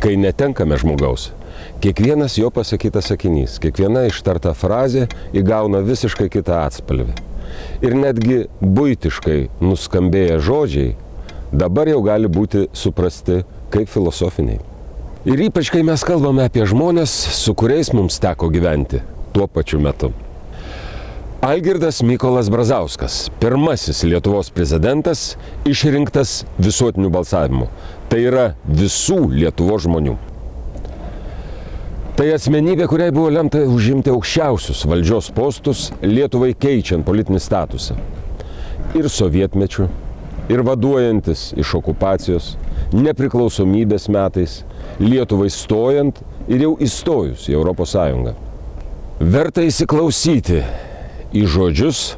Kai netenkame žmogaus, kiekvienas jo pasakytas sakinys, kiekviena ištarta frazė įgauna visiškai kitą atspalvį. Ir netgi buitiškai nuskambėję žodžiai dabar jau gali būti suprasti kaip filosofiniai. Ir ypač, kai mes kalbame apie žmonės, su kuriais mums teko gyventi tuo pačiu metu. Algirdas Mykolas Brazauskas, pirmasis Lietuvos prezidentas, išrinktas visuotiniu balsavimu. Tai yra visų Lietuvos žmonių. Tai asmenybė, kuriai buvo lemta užimti aukščiausius valdžios postus, Lietuvai keičiant politinį statusą. Ir sovietmečiu, ir vaduojantis iš okupacijos, nepriklausomybės metais, Lietuvai stojant ir jau įstojus į Europos Sąjungą. Verta įsiklausyti į žodžius,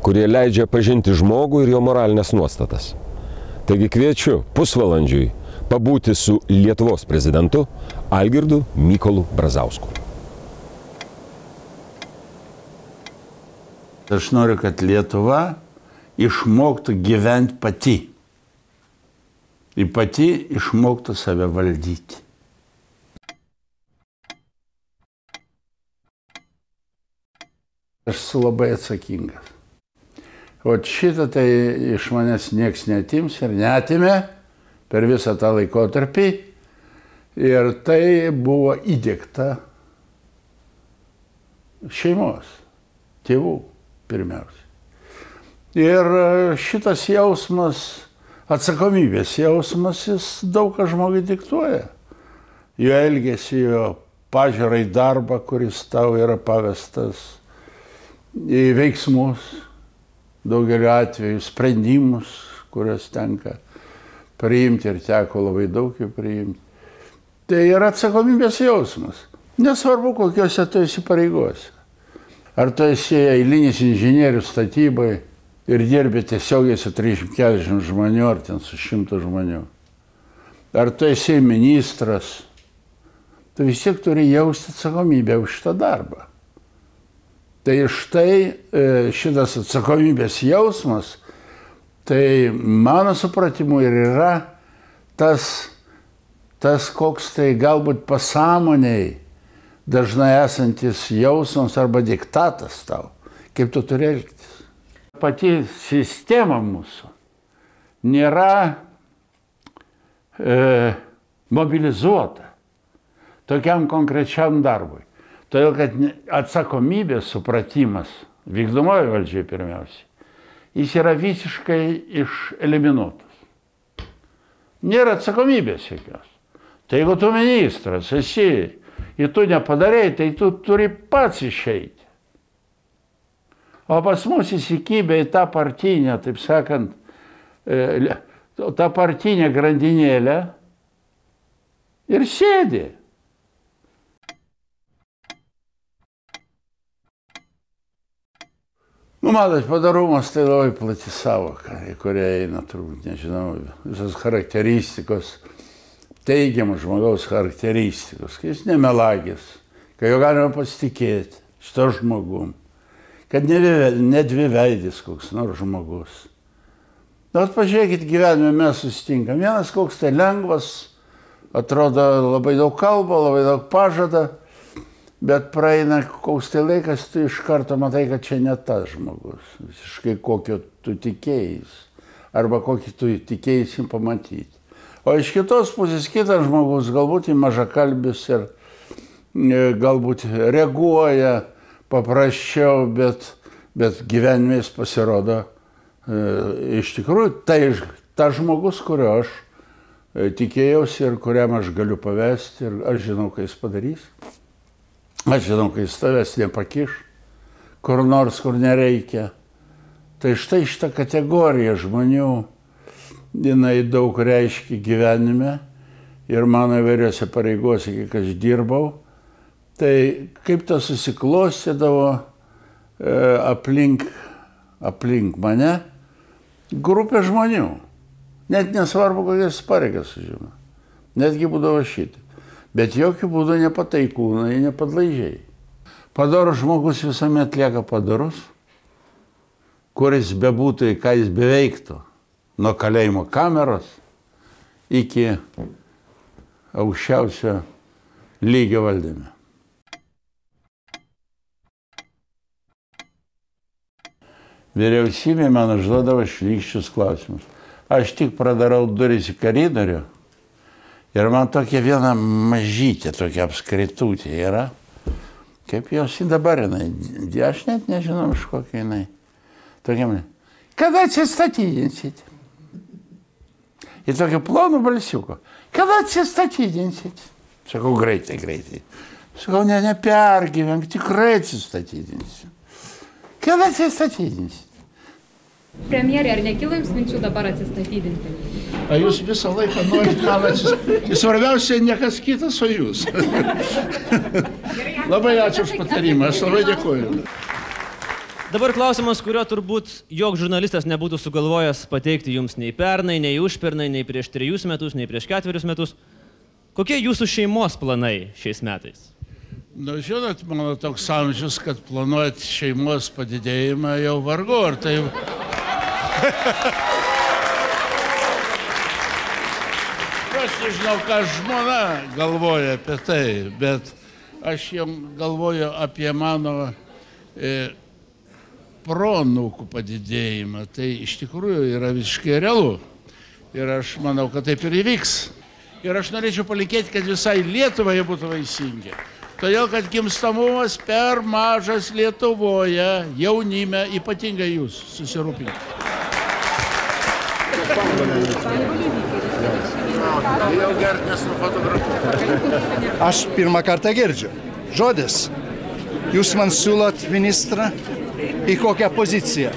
kurie leidžia pažinti žmogų ir jo moralinės nuostatas. Taigi kviečiu pusvalandžiui pabūti su Lietuvos prezidentu Algirdu Mykolu Brazausku. Aš noriu, kad Lietuva išmoktų gyventi pati. Ir pati išmoktų save valdyti. Aš esu labai atsakingas. O šitą tai iš manęs nieks netims ir netimė per visą tą laikotarpį. Ir tai buvo įdiegta šeimos, tėvų pirmiausia. Ir šitas jausmas, atsakomybės jausmas, jis daug ką žmogui diktuoja. Jo elgesį, jo pažiūrą į darbą, kuris tau yra pavestas, į veiksmus, daugeliu atveju sprendimus, kuriuos tenka priimti ir teko labai daug jų priimti. Tai yra atsakomybės jausmas. Nesvarbu, kokiuose tu esi pareigose. Ar tu esi eilinis inžinierius statybai ir dirbi tiesiogiai su 340 žmonių ar ten su 100 žmonių. Ar tu esi ministras, tu vis tiek turi jausti atsakomybę už šitą darbą. Tai štai šitas atsakomybės jausmas, tai mano supratimu ir yra tas koks tai galbūt pasąmoniai dažnai esantis jausmas arba diktatas tau, kaip tu turi elgtis. Pati sistema mūsų nėra mobilizuota tokiam konkrečiam darbui. Todėl, kad atsakomybės supratimas, vykdomoji valdžiai pirmiausiai, jis yra visiškai išeliminuotas. Nėra atsakomybės jokios. Tai jeigu tu ministras esi ir tu nepadarei, tai tu turi pats išeiti. O pas mus įsikibę į tą partinę, taip sakant, tą partinę grandinėlę ir sėdi. Matot, padarumas tai labai plati savoka, į kurią eina, turbūt, nežinau, visas charakteristikos, teigiamas žmogaus charakteristikos, kai jis nemelagis, kai jo galima pasitikėti šito žmogum, kad nedviveidis koks nors žmogus. Bet pažiūrėkit, gyvenime mes susitinkam. Vienas koks tai lengvas, atrodo labai daug kalba, labai daug pažada, bet praeina koks tai laikas, tu iš karto matai, kad čia ne tas žmogus, visiškai kokio tu tikėjais, arba kokį tu tikėjai pamatyti. O iš kitos pusės kitas žmogus galbūt į mažakalbis ir galbūt reaguoja paprasčiau, bet gyvenime jis pasirodo iš tikrųjų ta žmogus, kurio aš tikėjausi ir kuriam aš galiu pavesti ir aš žinau, ką jis padarys. Aš žinau, kai jis tavęs nepakiš, kur nors, kur nereikia. Tai štai šitą kategoriją žmonių, jinai daug reiškia gyvenime ir mano įvairiose pareigose, kiek aš dirbau. Tai kaip tas susiklostydavo aplink mane grupė žmonių. Net nesvarbu, kokias pareigas užima. Netgi būdavo šitai. Bet jokių būdų ne pataikūnai, ne padlaižiai. Padorus žmogus visuomet lieka padorus, kuris bebūtų, ką jis beveiktų, nuo kalėjimo kameros iki aukščiausio lygio valdyme. Vyriausybė man užduodavo šlykščius klausimus. Aš tik pradarau duris į koridorių ir man tokia viena mažytė, tokia apskritutė yra. Kaip jos į dabar jinai, aš net nežinau iš kokia jinai. Tokia man, kada atsistatydinsit? Į tokį plonų balsiuką. Kada atsistatydinsit? Sakau, greitai. Sakau, nepergyvenk, tikrai atsistatydinsiu. Kada atsistatydinsit? Premjerė, ar nekilo jums minčių dabar atsistatydinti? A jūs visą laiką norite man atsistatydinti. Svarbiausia, niekas kitas, o jūs. Labai ačiū už patarimą, aš labai dėkoju. Dabar klausimas, kurio turbūt joks žurnalistas nebūtų sugalvojęs pateikti jums nei pernai, nei užpernai, nei prieš 3 metus, nei prieš 4 metus. Kokie jūsų šeimos planai šiais metais? Nu, žinot, mano toks amžius, kad planuoti šeimos padidėjimą jau vargu, ar tai... Aš nežinau, ką žmona galvoja apie tai, bet aš jam galvoju apie mano proanūkų padidėjimą. Tai iš tikrųjų yra visiškai realu. Ir aš manau, kad taip ir įvyks. Ir aš norėčiau palinkėti, kad visai Lietuvai būtų vaisingi. Todėl, kad gimstamumas per mažas Lietuvoje, jaunime, ypatingai jūs susirūpinkite. Aš pirmą kartą girdžiu. Žodis. Jūs man siūlot ministrą į kokią poziciją?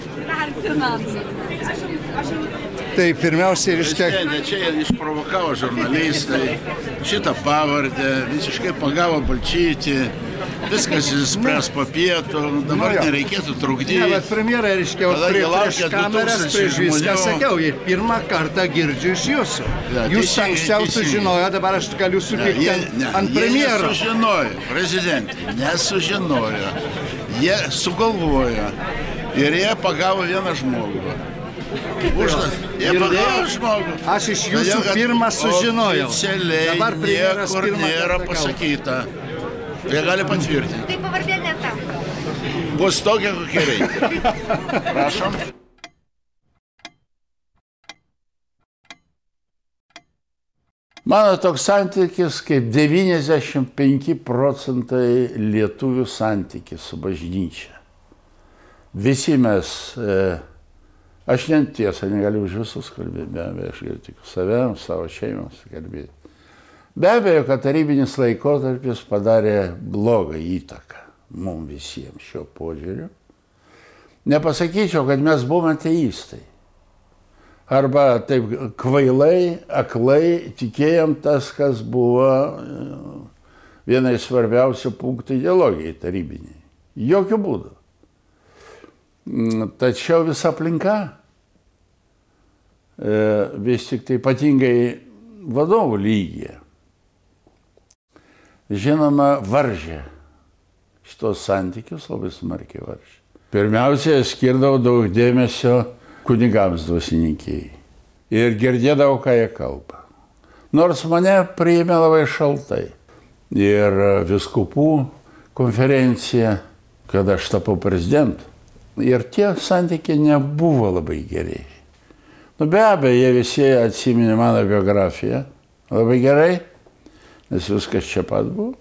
Tai pirmiausiai reiškia... Čia išprovokavo žurnalistai, šitą pavardę, visiškai pagavo Balčytį, viskas įspręs po pietų, dabar nereikėtų trukdyti. Ne, bet premjerai, reiškia, prieš kameras, prieš viską sakiau, ir pirmą kartą girdžiu iš jūsų. Jūs anksčiau sužinojo, dabar aš galiu supykti ant premjero. Jie nesužinojo, prezidentė, nesužinojo. Jie sugalvojo ir jie pagavo vieną žmogų. Aš iš jūsų pirmą sužinojau. Oficialiai niekur nėra pasakyta. Jie gali patvirtinti. Tai pavardė ne ta. Bus tokia, kokia reikia. Prašom. Mano toks santykis kaip 95 procentai lietuvių santykis su bažnyčia. Visi mes... Aš tiesą negaliu už visus kalbėti, be abejo, aš galiu tik save, savo šeimos kalbėti. Be abejo, kad tarybinis laikotarpis padarė blogą įtaką mums visiems šio požiūriu. Nepasakyčiau, kad mes buvome ateistai. Arba taip kvailai, aklai tikėjom tas, kas buvo viena iš svarbiausių punktų ideologijai tarybiniai. Jokių būdų. Tačiau visa aplinka, vis tik tai ypatingai vadovų lygyje, žinoma, varžė šitos santykius, labai smarkiai varžė. Pirmiausia, skirdavau daug dėmesio kunigams dvasininkijai ir girdėdavau, ką jie kalba. Nors mane priėmė labai šaltai. Ir vyskupų konferencija, kada aš tapau prezidentu. Ir tie santykiai nebuvo labai geri. Nu, be abejo, jie visi atsiminė mano biografiją labai gerai, nes viskas čia pat buvo.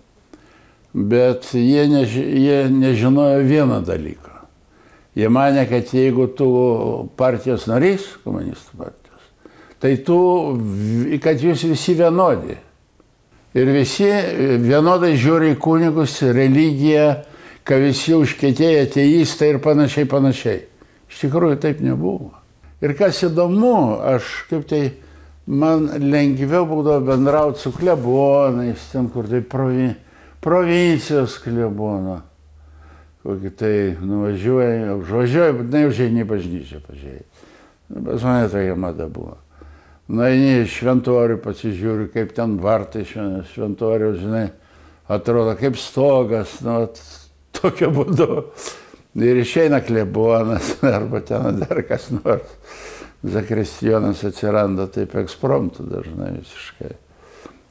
Bet jie nežinojo vieno dalyko. Jie manė, kad jeigu tu partijos narys, komunistų partijos, tai kad jūs visi vienodi. Ir visi vienodai žiūri į kunigus, religiją, kad visi užkietėję ateistai ir panašiai. Iš tikrųjų taip nebuvo. Ir kas įdomu, man lengviau būdavo bendrauti su klebonais, ten kur tai provincijos klebono. Kokį tai užvažiuoja, bet neužeini bažnyčią pažiūrėti. Pas mane tokia mada buvo. Nueini šventorių, pasižiūriu, kaip ten vartai šventorių, žinai, atrodo kaip stogas, tokiu būdu. Ir išeina klebonas, arba ten dar kas nors. Zakristijonas atsiranda taip ekspromtu dažnai visiškai.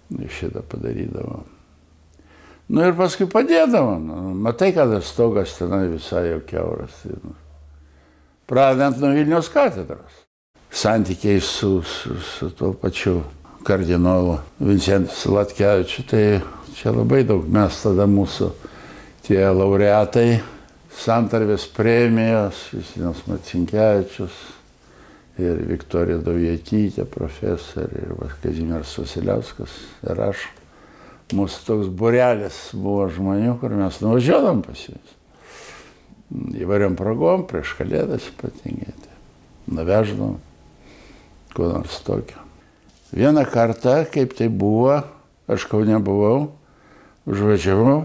šitą padarydavom. Nu ir paskui padėdavom. Matai, kad stogas tenai visai jau kiauras. Pradedant nuo Vilniaus katedros. Santykiai su tuo pačiu kardinolu Vincentu Zlatkevičiu, tai čia labai daug. Mes tada mūsų tie laureatai, Santarvės premijos, Justinas Marcinkevičius ir Viktorija Daujotytė, profesorė, ir Kazimieras Vasiliauskas, ir aš. Mūsų toks būrelis buvo žmonių, kur mes nuvažiuodam pas juos. Įvairiom progom, prieš Kalėdas ypatingai. Nuveždavom, kuo nors tokio. Vieną kartą, kaip tai buvo, aš Kaune buvau, užvažiavau,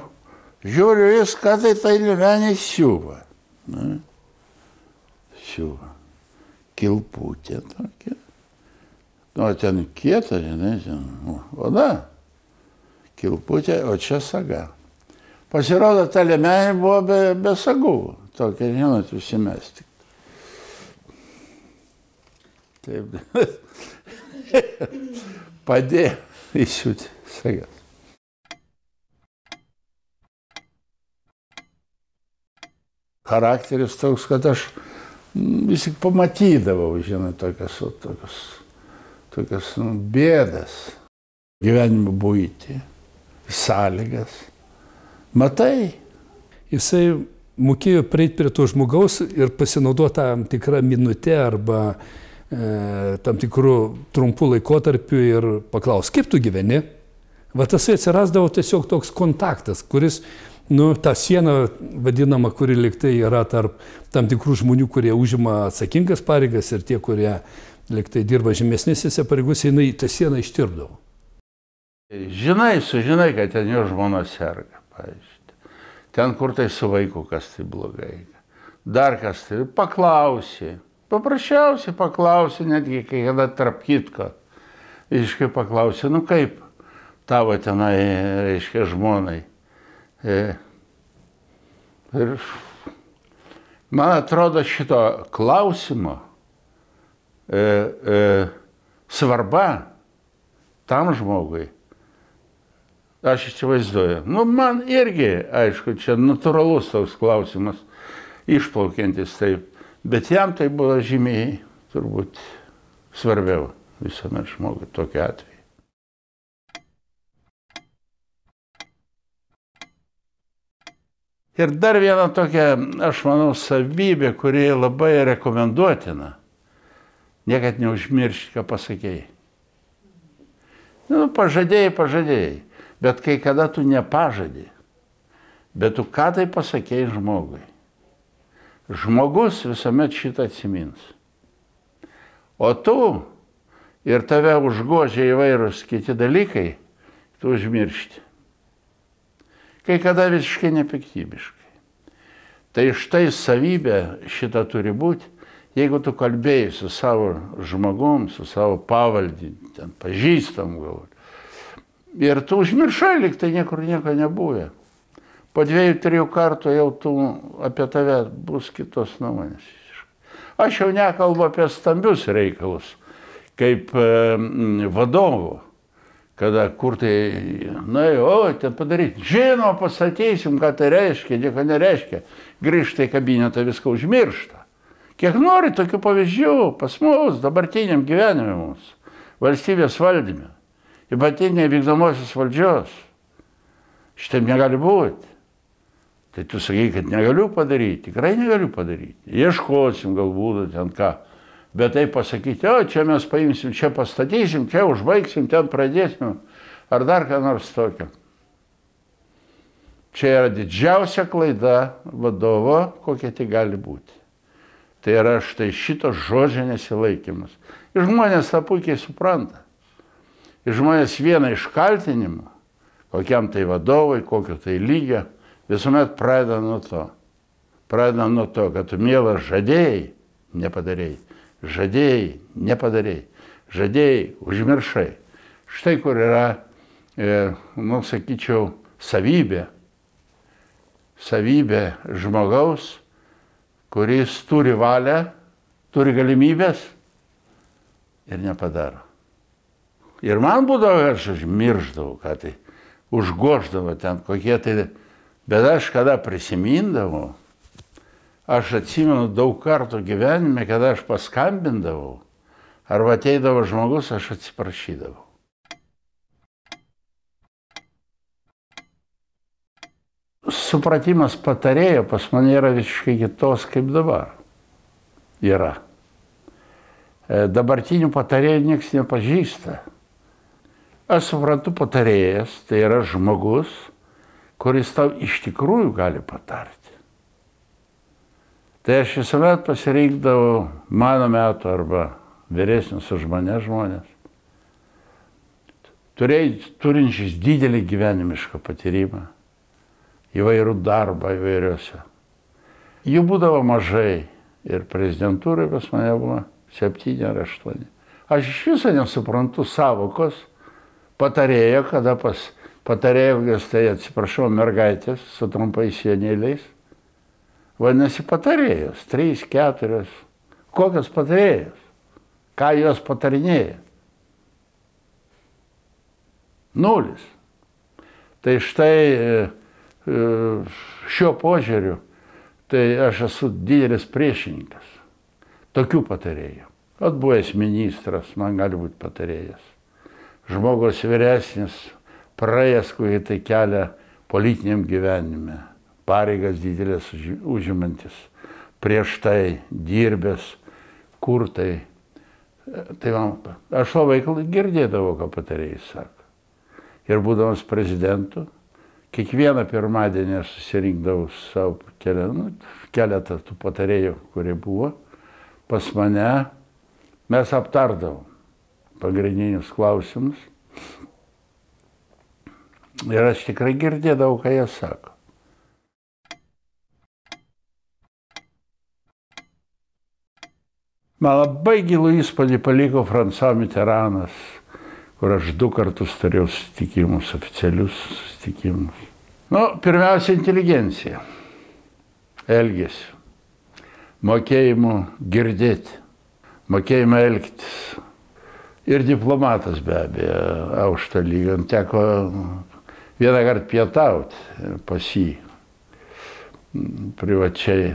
žiūriu, jis ką tai liemenį siuva. Siuva. Kilputė tokia. O ten kieta, žinai, oda. Kilputė, o čia saga. Pasirodo, ta liemenė buvo be sagų. Tokia, žinot, užsimesti. Taip. Padėjo įsiūti sagas. Charakteris toks, kad aš vis tik pamatydavau, žinai, tokias bėdas, gyvenimo buitį, sąlygas. Matai? Jisai mokėjo prieiti prie to žmogaus ir pasinaudoti tam tikrą minutę arba tam tikrų trumpų laikotarpių ir paklaus, kaip tu gyveni? Va tasai atsirasdavo tiesiog toks kontaktas, kuris, ta siena vadinama, kuri liktai yra tarp tam tikrų žmonių, kurie užima atsakingas pareigas ir tie, kurie liktai dirba žemesnėse pareigose, jinai tą sieną ištirpdavo. Sužinai, kad ten jo žmona serga, pavyzdžiui. Ten, kur tai su vaiku, kas tai blogai. Dar kas tai, paklausė. Paprasčiausiai paklausė, netgi kai kada tarp kitko. Iškai paklausė, kaip tavo tenai, reiškia, žmonai. Ir man atrodo šito klausimo svarba tam žmogui. Aš įsivaizduoju. Man irgi, aišku, čia natūralus toks klausimas, išplaukiantis taip. Bet jam tai buvo žymiai, turbūt, svarbiau visuomet žmogui tokiu atveju. Ir dar viena tokia, aš manau, savybė, kuri labai rekomenduotina. Niekad neužmiršti, ką pasakėjai. Pažadėjai. Bet kai kada tu nepažadė, bet tu ką tai pasakėjai žmogui. Žmogus visuomet šitą atsimins. O tu ir tave užgožia įvairūs kiti dalykai, tu užmiršti. Kai kada visiškai nepiktybiškai. Tai štai savybė šitą turi būti, jeigu tu kalbėjai su savo žmogum, su savo pavaldiniu, ten pažįstam galbūt. Ir tu užmiršai, lyg tai niekur nieko nebuvę. Po 2-3 kartų jau tu apie tave bus kitos nuomonės. Aš jau nekalbu apie stambius reikalus, kaip vadovų, kada kur tai, ten padaryti. Žinoma, pasakysim, ką tai reiškia, nieko nereiškia. Grįžta į kabinetą, viską užmiršta. Kiek nori tokių pavyzdžių pas mus, dabartiniam gyvenime mūsų, valstybės valdyme, ypatingai vykdomosios valdžios. Šitaip negali būti. Tai tu sakai, kad negaliu padaryti, tikrai negaliu padaryti. Ieškosim galbūt ten ką. Bet tai pasakyti, čia mes paimsim, čia pastatysim, čia užbaigsim, ten pradėsim. Ar dar ką nors tokio. Čia yra didžiausia klaida vadovo, kokia tai gali būti. Tai yra štai šito žodžio nesilaikymas. Ir žmonės tą puikiai supranta. Ir žmonės vieną iš kaltinimų, kokiam tai vadovui, kokio tai lygio, visuomet pradeda nuo to. Pradeda nuo to, kad tu mielas žadėjai, nepadarėjai. Žadėjai, nepadarėjai. Žadėjai, užmiršai. Štai kur yra, sakyčiau, savybė. Savybė žmogaus, kuris turi valią, turi galimybės ir nepadaro. Ir man būdavo, aš užmirždavau, kad tai užgoždavo ten kokie tai, bet aš kada prisimindavau, aš atsimenu daug kartų gyvenime, kada aš paskambindavau, arba ateidavo žmogus, aš atsiprašydavau. Supratimas patarėjo pas mane yra visiškai kitos kaip dabar yra. Dabartinių patarėjų niekas nepažįsta. Aš suprantu, patarėjas tai yra žmogus, kuris tau iš tikrųjų gali patarti. Tai aš visuomet pasirinkdavau mano metų arba vyresnius už mane žmonės, turinčius didelį gyvenimišką patyrimą, įvairų darbą įvairiuose. Jų būdavo mažai ir prezidentūrai pas mane buvo 7 ar 8. Aš iš viso nesuprantu savokos patarėjo, kada pas patarėjo, tai atsiprašau, mergaitės su trumpais sienėliais. Vadinasi, patarėjos, 3, 4. Kokios patarėjos? Ką jos patarinėja? 0. Tai štai šiuo požiūriu, tai aš esu didelis priešininkas tokių patarėjų. Atbuvęs ministras, man gali būti patarėjas. Žmogus vyresnis, praėjęs kokį tai kelią politiniam gyvenime, pareigas didelės užimantis, prieš tai dirbęs, kur tai. Tai man, aš labai girdėdavau, ką patarėjai sako. Ir būdamas prezidentu, kiekvieną pirmadienį aš susirinkdavau savo keletą tų patarėjų, kurie buvo pas mane. Mes aptardavom pagrindinius klausimus. Ir aš tikrai girdėdavau, ką jie sako. Man labai gilų įspūdį paliko François Mitterrandas, kur aš 2 kartus turėjau susitikimus, oficialius susitikimus. Pirmiausia, inteligencija, elgesio, mokėjimu girdėti, mokėjimu elgtis. Ir diplomatas be abejo, aukšto lygio. Teko vieną kartą pietauti pas jį privačiai.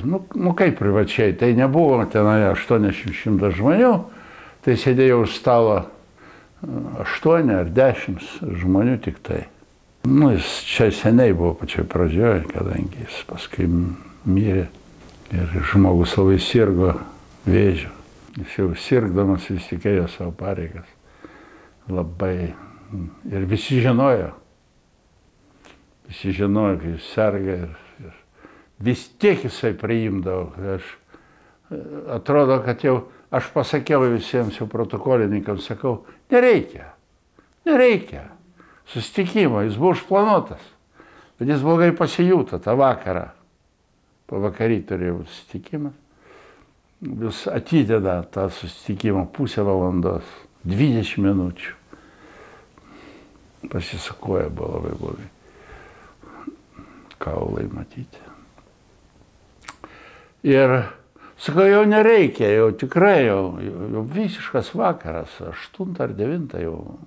Kaip privačiai, tai nebuvo tenai 800 žmonių, tai sėdėjau už stalo 8 ar 10 žmonių tik tai. Jis čia seniai buvo pačioj pradžioje, kadangi jis paskui mirė ir žmogus labai sirgo vėžiu. Jis jau sirgdamas vis tik ėjo savo pareigas. Labai. Ir visi žinojo, kad jis serga ir vis tiek jisai priimdavo. Atrodo, kad jau aš pasakiau visiems jau protokolininkams, sakau, nereikia. Susitikimo, jis buvo užplanuotas, bet jis blogai pasijuto tą vakarą. Pavakarį turėjau susitikimą. Jūs atideda tą susitikimą pusę valandos, 20 minučių. Pasisakoja buvo labai blogai. Kaulai matyti. Ir sakau, jau nereikia, jau tikrai, jau visiškas vakaras, 8 ar 9 jau.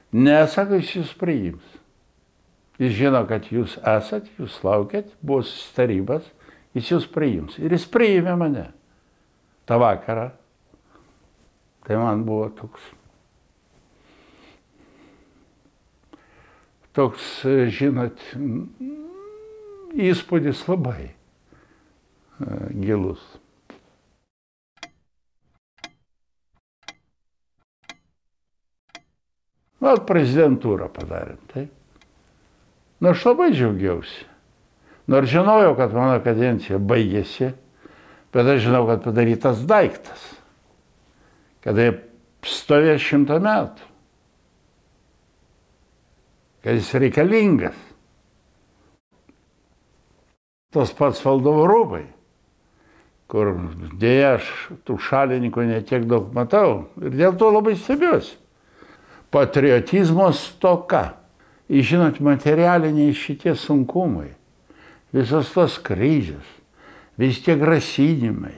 Ne, sako, jis jūs priims. Jis žino, kad jūs esat, jūs laukiat, buvo susitarimas, jis jūs priims. Ir jis priėmė mane tą vakarą. Tai man buvo toks, žinot, įspūdis labai gilus. Prezidentūrą padarėm, taip. Aš labai džiaugiausi. Nors žinojau, kad mano kadencija baigėsi, bet aš žinau, kad padarytas daiktas. Kad jie stovės 100 metų. Kad jis reikalingas. Tas pats Valdovo rūmai, kur dėja aš tų šalininkų netiek daug matau ir dėl to labai stebiuosi. Patriotizmo stoka. Žinot, materialiniai šitie sunkumai, visos tos krizės, vis tie grasinimai,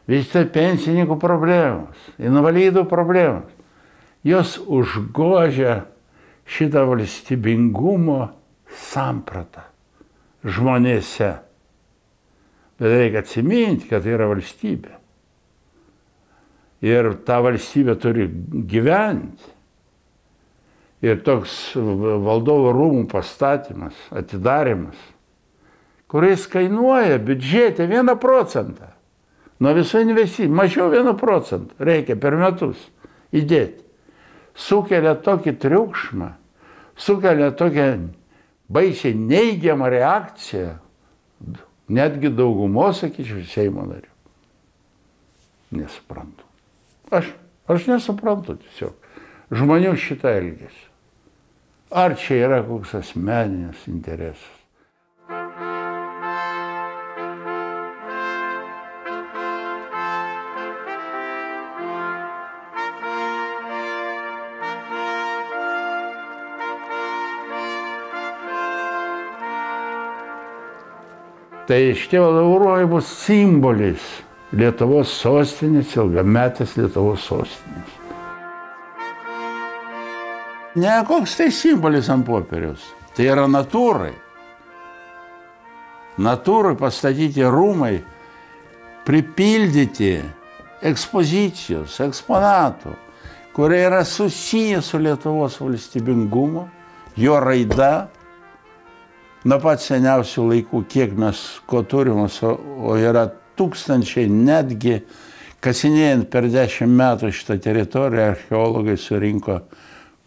vis tie pensininkų problemos, invalidų problemos. jos užgožia šitą valstybingumo sampratą žmonėse. Bet reikia atsiminti, kad tai yra valstybė. Ir ta valstybė turi gyventi. Ir toks valdovo rūmų pastatymas, atidarimas, kuris kainuoja biudžete 1%. Nuo visų investicijų, mažiau 1% reikia per metus įdėti. Sukelia tokį triukšmą, sukelia tokią baisiai neigiamą reakciją, netgi daugumos, sakyčiau, Seimo narių. Nesuprantu. Aš nesuprantu tiesiog žmonių šitą elgesį. Ar čia yra koks asmeninis interesas? Tai šitie valdovų rūmai bus simbolis Lietuvos sostinės, ilgametės Lietuvos sostinės. Ne koks tai simbolis ant popieriaus, tai yra natūrai. Natūrai pastatyti rūmai, pripildyti ekspozicijos, eksponatų, kurie yra susiję su Lietuvos valstybingumu, jo raida. Nuo pat seniausių laikų, kiek mes ko turim, o yra tūkstančiai, netgi kasinėjant per 10 metų šitą teritoriją, archeologai surinko,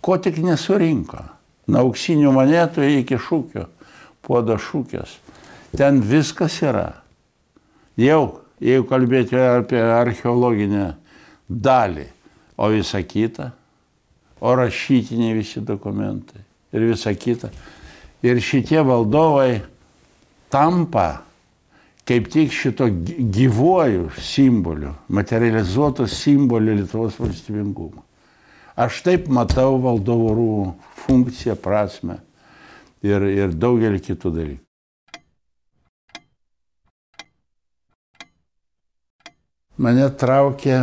ko tik nesurinko. Nuo auksinių monetų iki šūkio, puodo šūkės. Ten viskas yra. Jau, jeigu kalbėti apie archeologinę dalį, o visa kita, o rašytiniai visi dokumentai ir visa kita. Ir šitie valdovai tampa kaip tik šito gyvuoju simboliu, materializuoto simboliu Lietuvos valstybingumo. Aš taip matau valdovų rūmų funkciją, prasmę ir daugelį kitų dalykų. Mane traukė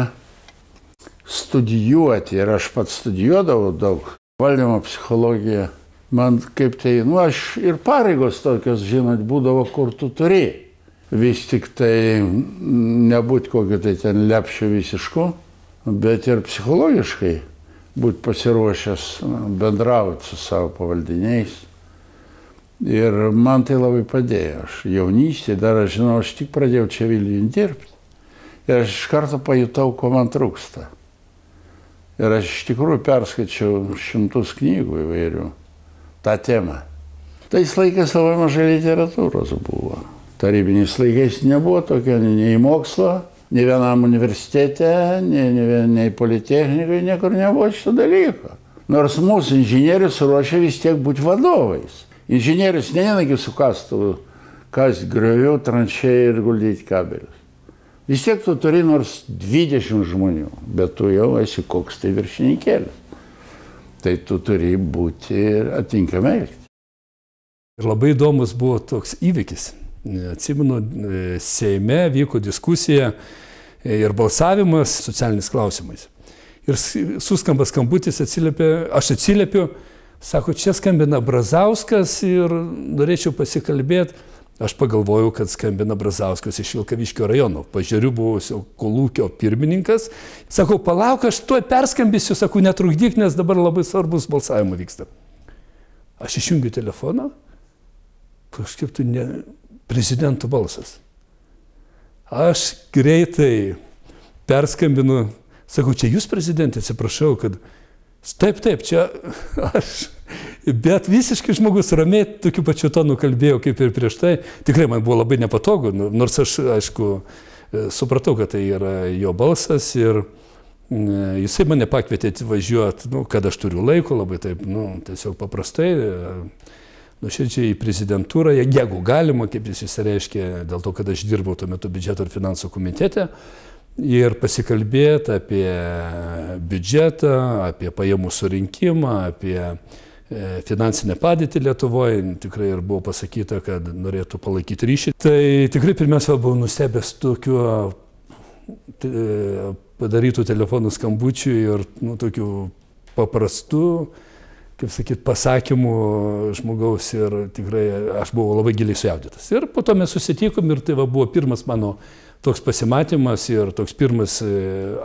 studijuoti ir aš pats studijuodavau daug. Valdymo psichologiją. Man kaip tai, aš ir pareigos tokios, žinot, būdavo, kur tu turi. Vis tik tai nebūti kokio tai ten lepšio visiško, bet ir psichologiškai būti pasiruošęs bendrauti su savo pavaldiniais. Ir man tai labai padėjo. Aš jaunystėje, dar aš žinau, aš tik pradėjau čia Vilniuje dirbti. Ir aš iš karto pajutau, ko man trūksta. Ir aš iš tikrųjų perskaičiau 100 knygų įvairių. tą temą. Tais laikais labai mažai literatūros buvo. Tarybiniais laikais nebuvo tokio nei mokslo, nei vienam universitete, nei politechnikai, niekur nebuvo šito dalyko. Nors mūsų inžinierius ruošia vis tiek būti vadovais. Inžinierius nenagi su kastuvu kast griovių, tranšėjai ir guldyti kabelius. Vis tiek tu turi nors 20 žmonių, bet tu jau esi koks tai viršininkėlis. Tai tu turi būti ir atinkamai elgti. Ir labai įdomus buvo toks įvykis. Atsimenu, Seime vyko diskusija ir balsavimas socialiniais klausimais. Ir suskamba skambutis, aš atsiliepiu, sako, čia skambina Brazauskas ir norėčiau pasikalbėti. Aš pagalvojau, kad skambina Brazauskas iš Vilkaviškio rajono, Pažerių buvusio kolūkio pirmininkas. Sakau, palauk, aš tuoj perskambisiu, sakau, netrukdyk, nes dabar labai svarbus balsavimo vyksta. Aš išjungiu telefoną, kažkaip tu ne prezidento balsas. Aš greitai perskambinu, sakau, čia jūs prezidentė, atsiprašau, kad taip, čia aš. Bet visiškai žmogus ramiai tokiu pačiu tonu kalbėjo kaip ir prieš tai. Tikrai man buvo labai nepatogu, nors aš, aišku, supratau, kad tai yra jo balsas ir jisai mane pakvietė atvažiuoti, kad aš turiu laiko, labai taip, tiesiog paprastai, nuoširdžiai į prezidentūrą, jeigu galima, kaip jis išsireiškė, dėl to, kad aš dirbau tuo metu biudžeto ir finansų komitete, ir pasikalbėti apie biudžetą, apie pajamų surinkimą, apie finansinę padėtį Lietuvoje. Tikrai ir buvo pasakyta, kad norėtų palaikyti ryšį. Tai tikrai pirmiausia buvau nustebęs tokiu padarytų telefonų skambučių ir tokių paprastu, kaip sakyt, pasakymu žmogaus ir tikrai aš buvau labai giliai sujaudytas. Ir po to mes susitikom ir tai buvo pirmas mano toks pasimatymas ir toks pirmas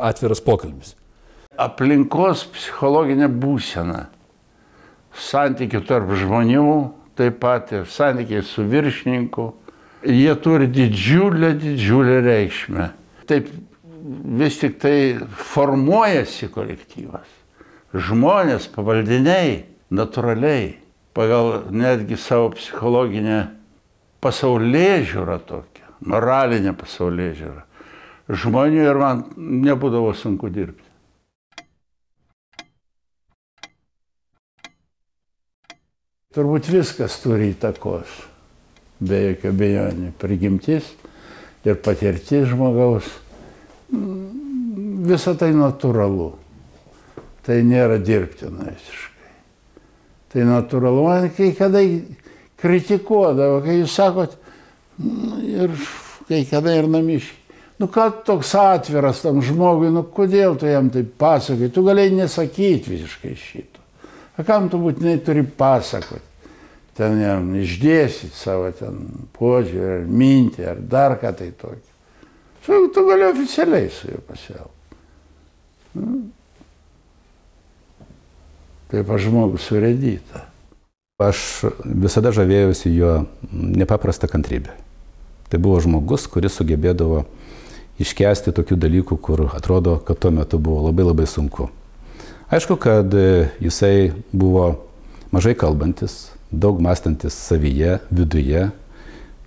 atviras pokalbis. Aplinkos psichologinė būsena, santykių tarp žmonių, taip pat ir santykiai su viršininku, jie turi didžiulę reikšmę. Taip vis tik tai formuojasi kolektyvas. Žmonės, pavaldiniai, natūraliai, pagal netgi savo psichologinę pasaulėžiūrą tokią, moralinę pasaulėžiūrą. Žmonių ir man nebūdavo sunku dirbti. Turbūt viskas turi įtakos, be jokio abejonių, prigimtis ir patirtis žmogaus. Visa tai natūralu. Tai nėra dirbtina visiškai. Tai natūralu. Man kai kada kritikuodavo, kai jūs sakot, ir kai kada ir namiškiai. Nu ką toks atviras tam žmogui, nu kodėl tu jam taip pasakai? Tu galėjai nesakyti visiškai šito. A kam tu būtinai turi pasakoti? Ten jam išdėsit savo ten požiūrį, ar mintį, ar dar ką tai tokio. Tu gali oficialiai su juo pasielgti. Taip žmogus surėdyta. Aš visada žavėjausi jo nepaprastą kantrybę. Tai buvo žmogus, kuris sugebėdavo iškęsti tokių dalykų, kur atrodo, kad tuo metu buvo labai sunku. Aišku, kad jisai buvo mažai kalbantis, daug mąstantis savyje, viduje,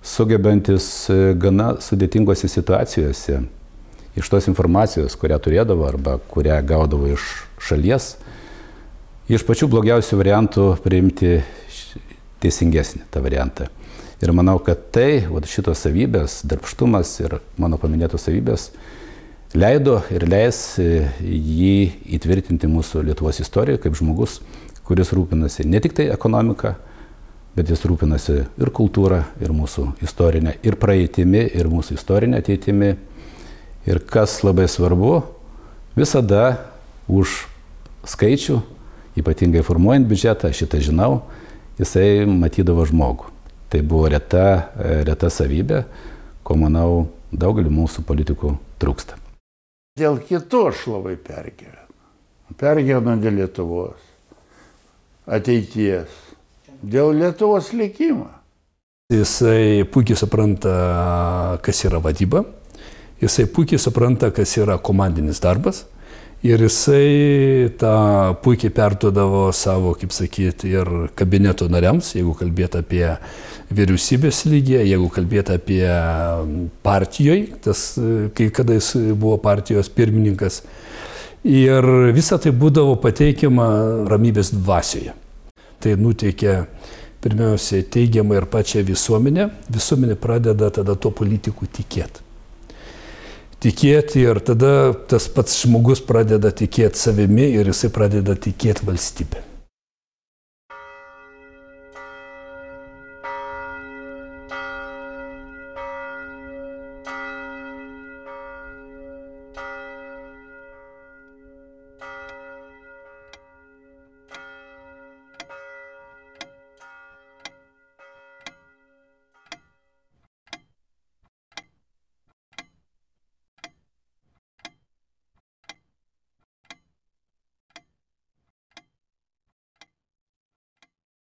sugebantis gana sudėtingose situacijose iš tos informacijos, kurią turėdavo arba kurią gaudavo iš šalies, iš pačių blogiausių variantų priimti teisingesnį tą variantą. Ir manau, kad tai, šitos savybės, darbštumas ir mano paminėtos savybės leido ir leis jį įtvirtinti mūsų Lietuvos istorijoje kaip žmogus, kuris rūpinasi ne tik tai ekonomiką, bet jis rūpinasi ir kultūrą, ir mūsų istorinę, ir praeitimi, ir mūsų istorinę ateitimi. Ir kas labai svarbu, visada už skaičių, ypatingai formuojant biudžetą, šitą žinau, jisai matydavo žmogų. Tai buvo reta savybė, ko, manau, daugelį mūsų politikų trūksta. Dėl kitų aš labai pergyvenu. Pergyvenu dėl Lietuvos ateities, dėl Lietuvos likimo. Jisai puikiai supranta, kas yra vadyba, jisai puikiai supranta, kas yra komandinis darbas. Ir jisai tą puikiai perduodavo savo, kaip sakyti, ir kabineto nariams, jeigu kalbėt apie vyriausybės lygį, jeigu kalbėt apie partijoj, kai kada jis buvo partijos pirmininkas. Ir visa tai būdavo pateikiama ramybės dvasioje. Tai nuteikia pirmiausiai teigiamą ir pačią visuomenę. Visuomenė pradeda tada to politikų tikėti. Ir tada tas pats žmogus pradeda tikėti savimi ir jisai pradeda tikėti valstybę.